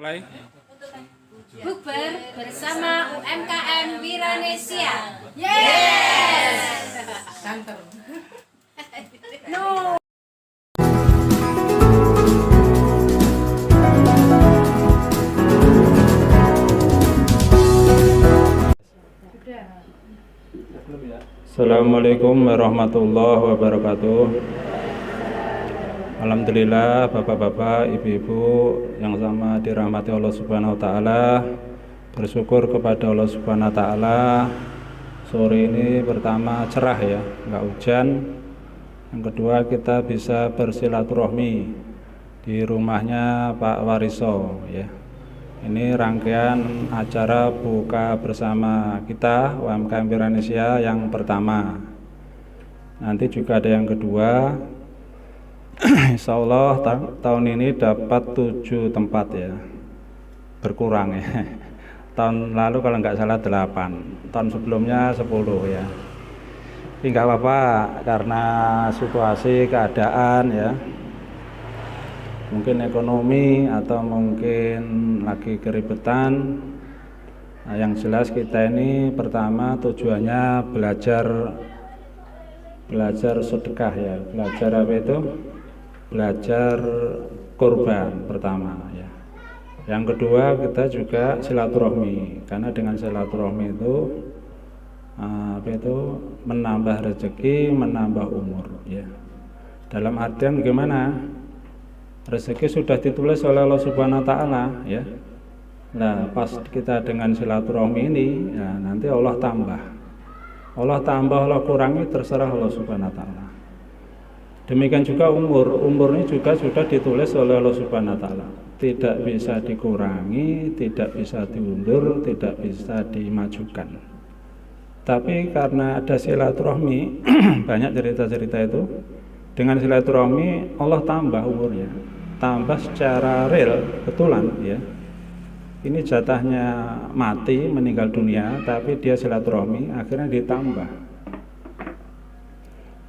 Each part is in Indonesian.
Mulai. Bukber bersama UMKM Wiranesia. Yes. Santer. No. Assalamualaikum warahmatullahi wabarakatuh. Alhamdulillah, bapak-bapak, ibu-ibu yang sama dirahmati Allah Subhanahu wa taala. Bersyukur kepada Allah Subhanahu wa taala. Sore ini pertama cerah ya, enggak hujan. Yang kedua kita bisa bersilaturahmi di rumahnya Pak Wariso ya. Ini rangkaian acara buka bersama kita UMKM Wiranesia yang pertama. Nanti juga ada yang kedua. Insya Allah tahun ini dapat 7 tempat ya, berkurang ya. Tahun lalu kalau nggak salah 8, tahun sebelumnya 10 ya. Tapi nggak apa-apa karena situasi keadaan ya, mungkin ekonomi atau mungkin lagi keribetan. Nah, yang jelas kita ini pertama tujuannya belajar sedekah ya. Belajar apa itu? Belajar kurban pertama ya. Yang kedua kita juga silaturahmi, karena dengan silaturahmi itu menambah rezeki, menambah umur ya. Dalam artian bagaimana? Rezeki sudah ditulis oleh Allah Subhanahu wa taala ya. Nah, pas kita dengan silaturahmi ini ya, nanti Allah tambah. Allah tambah, Allah kurangi, terserah Allah Subhanahu wa taala. Demikian juga umur ini juga sudah ditulis oleh Allah Subhanahu wa taala. Tidak bisa dikurangi, tidak bisa diundur, tidak bisa dimajukan. Tapi karena ada silaturahmi, banyak cerita-cerita itu. Dengan silaturahmi Allah tambah umurnya, tambah secara real, betulan ya. Ini jatahnya mati, meninggal dunia, tapi dia silaturahmi, akhirnya ditambah.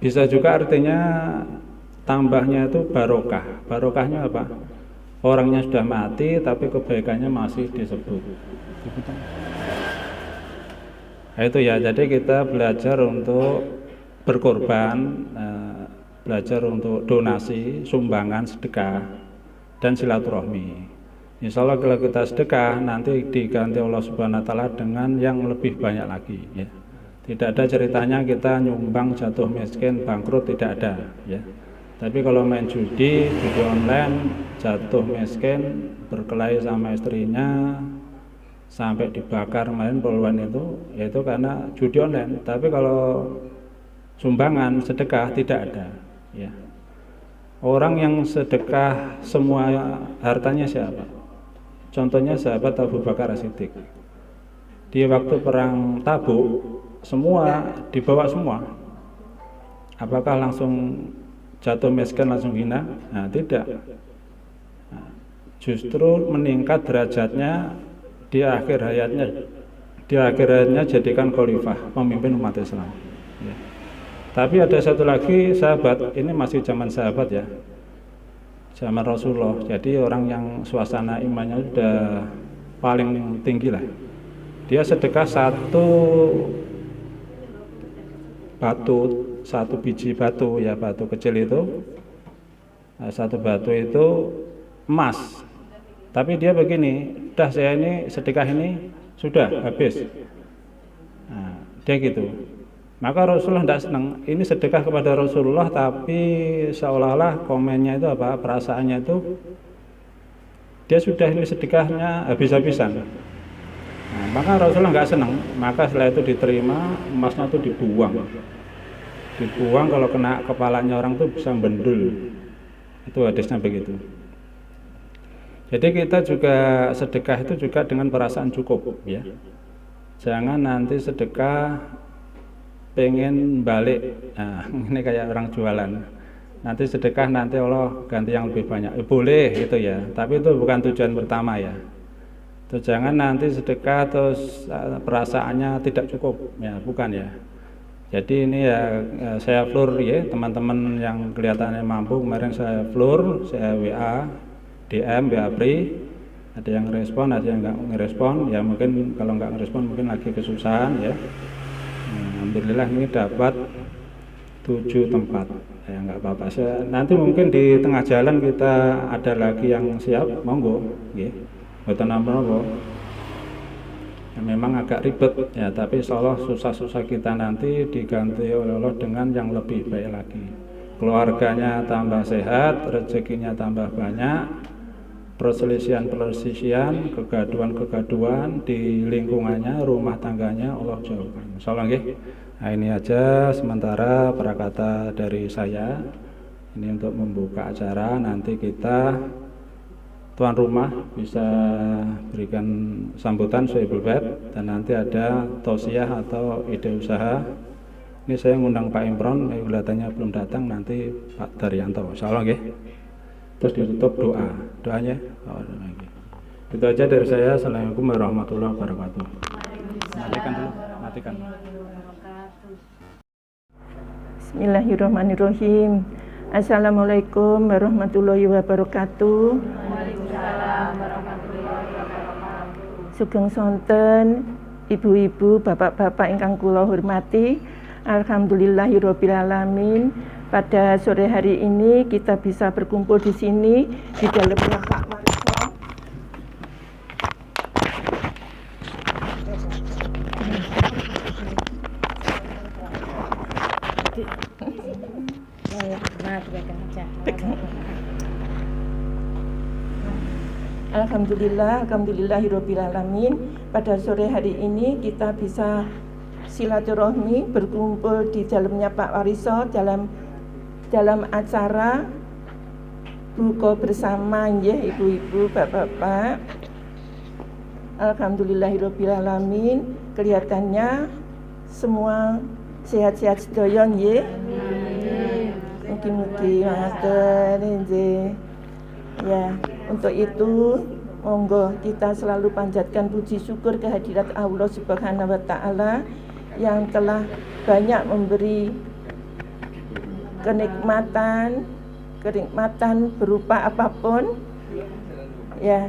Bisa juga artinya tambahnya itu barokah. Barokahnya apa? Orangnya sudah mati, tapi kebaikannya masih disebut. Nah, itu ya, jadi kita belajar untuk berkorban, belajar untuk donasi, sumbangan, sedekah, dan silaturahmi. Insya Allah kalau kita sedekah nanti diganti Allah Subhanahu wa taala dengan yang lebih banyak lagi ya. Tidak ada ceritanya kita nyumbang jatuh miskin, bangkrut, tidak ada ya. Tapi kalau main judi online, jatuh miskin, berkelahi sama istrinya sampai dibakar kemarin puluhan itu karena judi online. Tapi kalau sumbangan, sedekah tidak ada ya. Orang yang sedekah semua hartanya siapa? Contohnya sahabat Abu Bakar As-Siddiq. Di waktu perang Tabuk semua dibawa semua. Apakah langsung jatuh miskin, langsung hina? Nah, tidak. Nah, justru meningkat derajatnya di akhir hayatnya. Di akhir hayatnya jadikan khalifah, pemimpin umat Islam. Ya. Tapi ada satu lagi sahabat, ini masih zaman sahabat ya, zaman Rasulullah. Jadi orang yang suasana imannya sudah paling tinggi lah. Dia sedekah satu biji batu ya, batu kecil itu, satu batu itu emas. Tapi dia begini, dah saya ini sedekah ini sudah habis. Nah, dia gitu. Maka Rasulullah tidak senang. Ini sedekah kepada Rasulullah, tapi seolah-olah komennya itu apa? Perasaannya itu dia sudah ini sedekahnya habis-habisan. Nah, maka Rasulullah nggak senang. Maka setelah itu diterima, emasnya itu dibuang. Dibuang, kalau kena kepalanya orang itu bisa bendul. Itu hadisnya begitu. Jadi kita juga sedekah itu juga dengan perasaan cukup ya. Jangan nanti sedekah pengen balik. Nah, ini kayak orang jualan. Nanti sedekah nanti Allah ganti yang lebih banyak. Boleh itu ya, tapi itu bukan tujuan pertama ya. Itu jangan nanti sedekah terus perasaannya tidak cukup ya, bukan ya. Jadi ini ya saya floor ya, teman-teman yang kelihatannya mampu kemarin saya floor, saya WA, DM, WA Pri. Ada yang respon, ada yang nggak ngerespon. Ya mungkin kalau nggak ngerespon mungkin lagi kesusahan ya. Alhamdulillah ini dapat 7 tempat. Ya nggak apa-apa. Nanti mungkin di tengah jalan kita ada lagi yang siap, monggo. Nggih. Mboten napa-napa. Ya, memang agak ribet ya, tapi insyaallah susah-susah kita nanti diganti oleh Allah dengan yang lebih baik lagi. Keluarganya tambah sehat, rezekinya tambah banyak, perselisihan-perselisihan, kegaduhan-kegaduhan di lingkungannya, rumah tangganya Allah jauhkan. Insyaallah nggih. Nah, ini aja sementara prakata dari saya. Ini untuk membuka acara, nanti kita tuan rumah bisa berikan sambutan Sohibul Bait dan nanti ada tausiah atau ide usaha. Ini saya ngundang Pak Imron, kelihatannya belum datang, nanti Pak Daryanto. Insyaallah nggih. Terus ditutup doanya. Itu aja dari saya. Assalamualaikum warahmatullahi wabarakatuh. Matikan dulu, matikan. Bismillahirrahmanirrahim. Assalamualaikum warahmatullahi wabarakatuh. Sugeng sonten ibu-ibu, bapak-bapak ingkang kula hormati. Alhamdulillahirabbil alamin. Pada sore hari ini kita bisa berkumpul di sini di dalamnya Pak Wariso. Alhamdulillahirabbil alamin. Pada sore hari ini kita bisa silaturahmi berkumpul di dalamnya Pak Wariso dalam acara buka bersama ya ibu-ibu, bapak-bapak. Alhamdulillahirabbil alamin. Kelihatannya semua sehat-sehat sedaya nggih. Mugi-mugi ngaten nggih. Ya, untuk itu monggo kita selalu panjatkan puji syukur kehadirat Allah Subhanahu wa taala yang telah banyak memberi kenikmatan berupa apapun ya,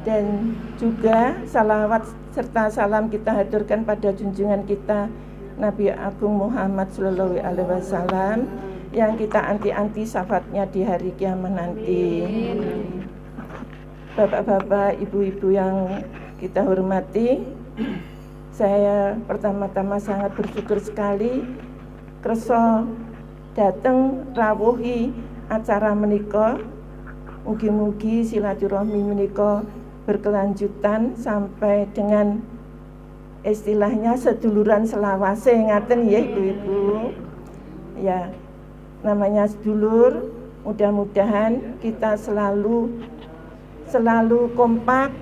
dan juga salawat serta salam kita haturkan pada junjungan kita Nabi Agung Muhammad Sallallahu Alaihi Wasallam yang kita anti-anti syafaatnya di hari kiamat nanti. Bapak-bapak, ibu-ibu yang kita hormati, saya pertama-tama sangat bersyukur sekali kersa datang rawuhi acara menika. Mugi-mugi silaturahmi menika berkelanjutan sampai dengan istilahnya seduluran selawase ngaten ya ibu-ibu. Ya, namanya sedulur, mudah-mudahan kita selalu kompak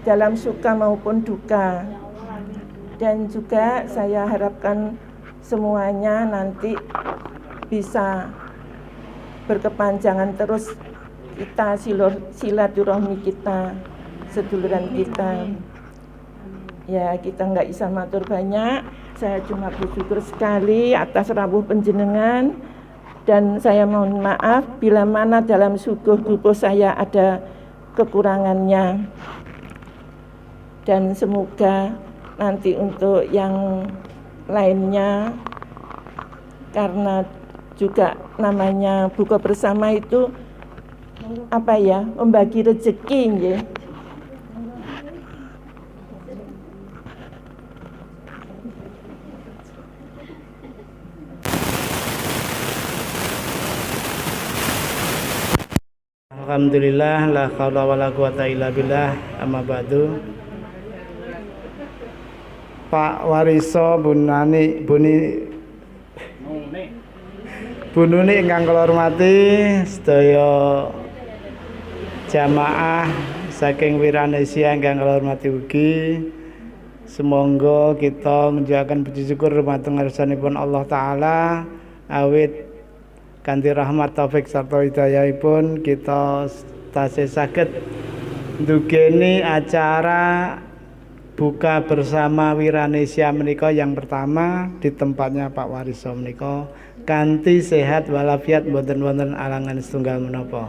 dalam suka maupun duka. Dan juga saya harapkan semuanya nanti bisa berkepanjangan terus kita silaturahmi kita, seduluran kita. Ya, kita nggak bisa matur banyak. Saya cuma bersyukur sekali atas rawuh panjenengan, dan saya mohon maaf bila mana dalam suguh tubuh saya ada kekurangannya. Dan semoga nanti untuk yang lainnya, karena juga namanya buka bersama itu apa ya, membagi rezeki ya. Alhamdulillah, la haula wala quwata illa billah, amma ba'du. Pak Wariso Bununi ingkang kula hormati, sedaya jamaah saking Wiranesia ingkang kula hormati ugi. Semoga kita menjalankan puji syukur dumateng ngarsanipun Allah taala awit kanthi rahmat taufik sarta hidayahipun kita tasih saged ndugeni acara buka bersama Wiranesia menika yang pertama di tempatnya Pak Wariso menika kanthi sehat walafiat, mboten wonten alangan setunggal menapa.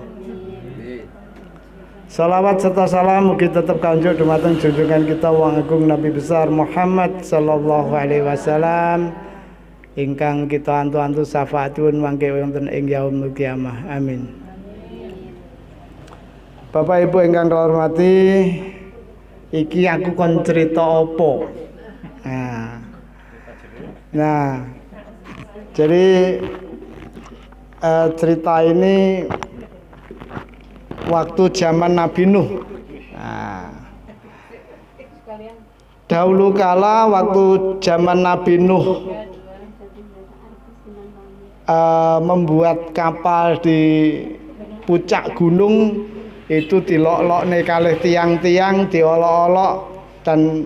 Salawat serta salam mugi tetap kanjeng dumateng junjungan kita wong agung Nabi besar Muhammad sallallahu alaihi wasallam ingkang kita antu-antu syafaatipun mangke wonten ing yaumul kiamah. Amin. Bapak Ibu ingkang kula hormati, iki aku kon cerita apa? Nah, jadi cerita ini waktu zaman Nabi Nuh. Nah, dahulu kala waktu zaman Nabi Nuh membuat kapal di puncak gunung itu dilok-lokne kalih tiang-tiang, diolok-olok dan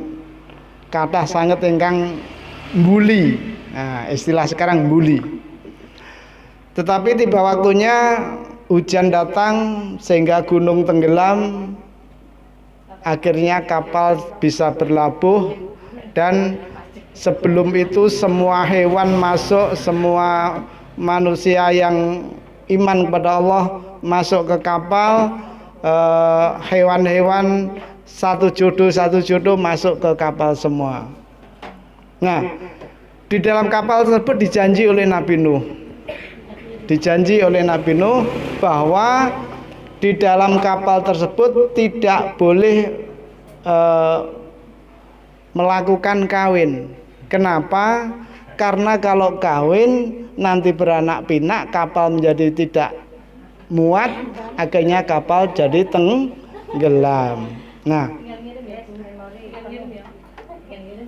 kathah sanget ingkang mbuli. Nah, istilah sekarang mbuli. Tetapi tiba waktunya hujan datang sehingga gunung tenggelam, akhirnya kapal bisa berlabuh dan sebelum itu semua hewan masuk, semua manusia yang iman kepada Allah masuk ke kapal, hewan-hewan satu jodoh masuk ke kapal semua. Nah, di dalam kapal tersebut dijanji oleh Nabi Nuh bahwa di dalam kapal tersebut tidak boleh melakukan kawin. Kenapa? Karena kalau kawin nanti beranak pinak, kapal menjadi tidak muat, akhirnya kapal jadi tenggelam. Nah,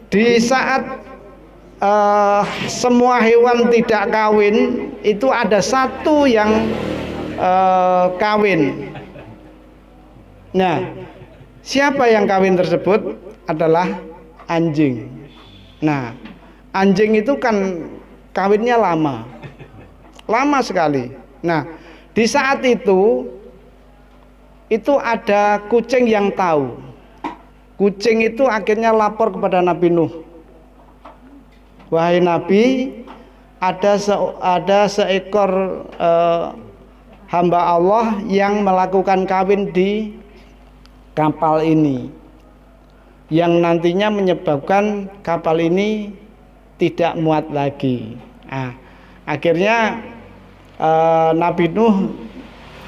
di saat semua hewan tidak kawin, itu ada satu yang kawin. Nah, siapa yang kawin tersebut? Adalah anjing. Nah, anjing itu kan kawinnya lama sekali. Nah, di saat itu ada kucing yang tahu. Kucing itu akhirnya lapor kepada Nabi Nuh. Wahai Nabi, ada seekor hamba Allah yang melakukan kawin di kapal ini, yang nantinya menyebabkan kapal ini tidak muat lagi. Nah, akhirnya Nabi Nuh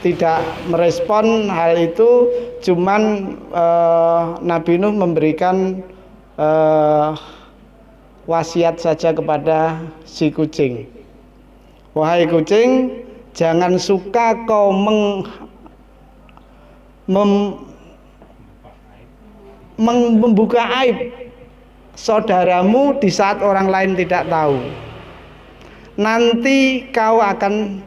tidak merespon hal itu, cuman Nabi Nuh memberikan wasiat saja kepada si kucing. Wahai kucing, jangan suka kau membuka aib saudaramu di saat orang lain tidak tahu. Nanti kau akan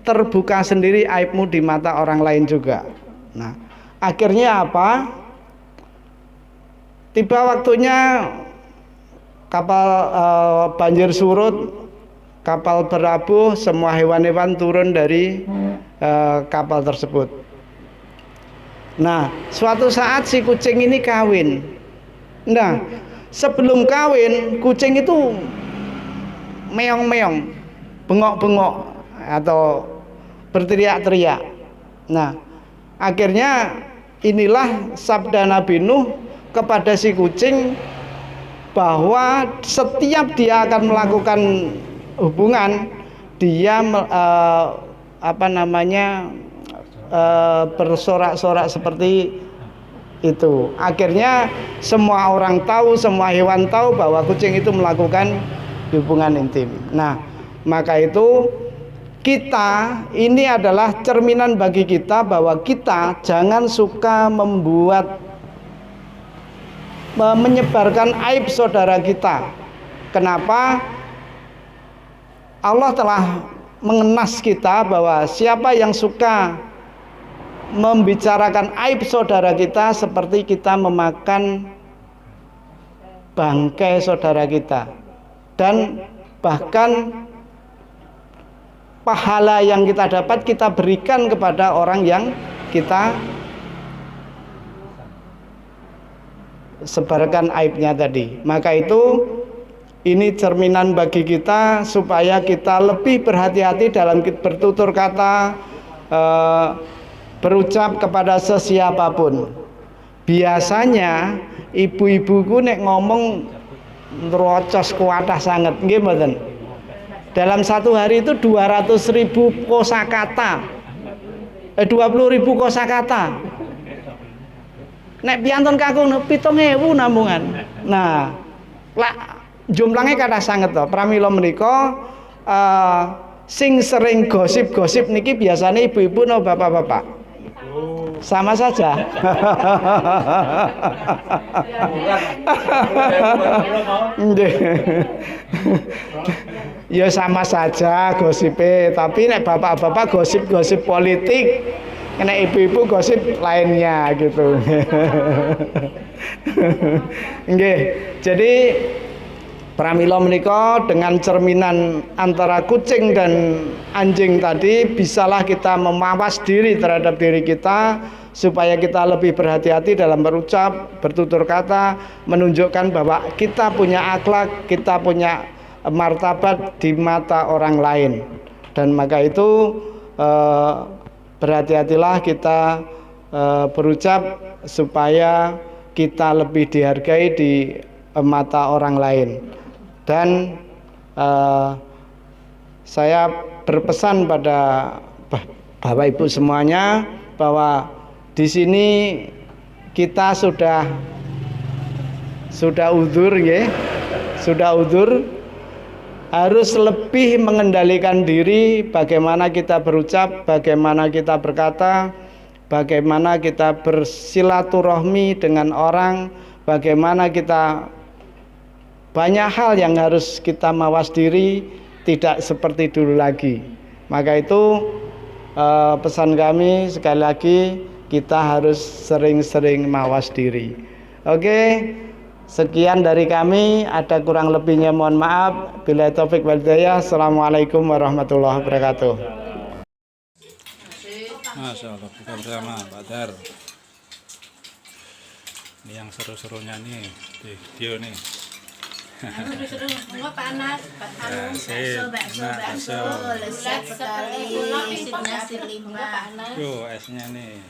terbuka sendiri aibmu di mata orang lain juga. Nah, akhirnya apa? Tiba waktunya kapal banjir surut, kapal berlabuh, semua hewan-hewan turun dari kapal tersebut. Nah, suatu saat si kucing ini kawin. Nah, sebelum kawin, kucing itu meong-meong, bengok-bengok atau berteriak-teriak. Nah, akhirnya inilah sabda Nabi Nuh kepada si kucing bahwa setiap dia akan melakukan hubungan, dia bersorak-sorak seperti itu. Akhirnya semua orang tahu, semua hewan tahu bahwa kucing itu melakukan hubungan intim. Nah, maka itu kita ini adalah cerminan bagi kita bahwa kita jangan suka menyebarkan aib saudara kita. Kenapa? Allah telah mengenas kita bahwa siapa yang suka membicarakan aib saudara kita seperti kita memakan bangkai saudara kita, dan bahkan pahala yang kita dapat kita berikan kepada orang yang kita sebarkan aibnya tadi. Maka itu ini cerminan bagi kita supaya kita lebih berhati-hati dalam bertutur kata, berucap kepada sesiapapun. Biasanya ibu-ibuku nek ngomong nrocos kuatah sangat, nggih mboten. Dalam satu hari itu 200.000 kosakata, 20.000 kosakata. Nek piantun kakung 7.000 nambungan. Nah, lah jumlahnya kata sangat toh. Pramila menika sing sering gosip-gosip niki biasanya ibu-ibu no bapak-bapak. Sama saja. Ya sama saja gosipe, tapi nek bapak-bapak gosip-gosip politik, nek ibu-ibu gosip lainnya gitu. Nggih. Jadi pramila menika dengan cerminan antara kucing dan anjing tadi, bisalah kita memawas diri terhadap diri kita supaya kita lebih berhati-hati dalam berucap, bertutur kata, menunjukkan bahwa kita punya akhlak, kita punya martabat di mata orang lain. Dan maka itu berhati-hatilah kita berucap supaya kita lebih dihargai di mata orang lain. Dan saya berpesan pada Bapak Ibu semuanya bahwa di sini kita sudah uzur ya, sudah uzur, harus lebih mengendalikan diri bagaimana kita berucap, bagaimana kita berkata, bagaimana kita bersilaturahmi dengan orang, bagaimana kita banyak hal yang harus kita mawas diri, tidak seperti dulu lagi. Maka itu pesan kami sekali lagi, kita harus sering-sering mawas diri. Oke, sekian dari kami, ada kurang lebihnya mohon maaf. Billahi taufik wal hidayah. Assalamualaikum warahmatullahi wabarakatuh. Masya Allah, buka bersama Pak Dar. Ini yang seru-serunya nih, di video nih. Semua panas, bakso, lezat sekali, nasi limbah. Yo, esnya nih,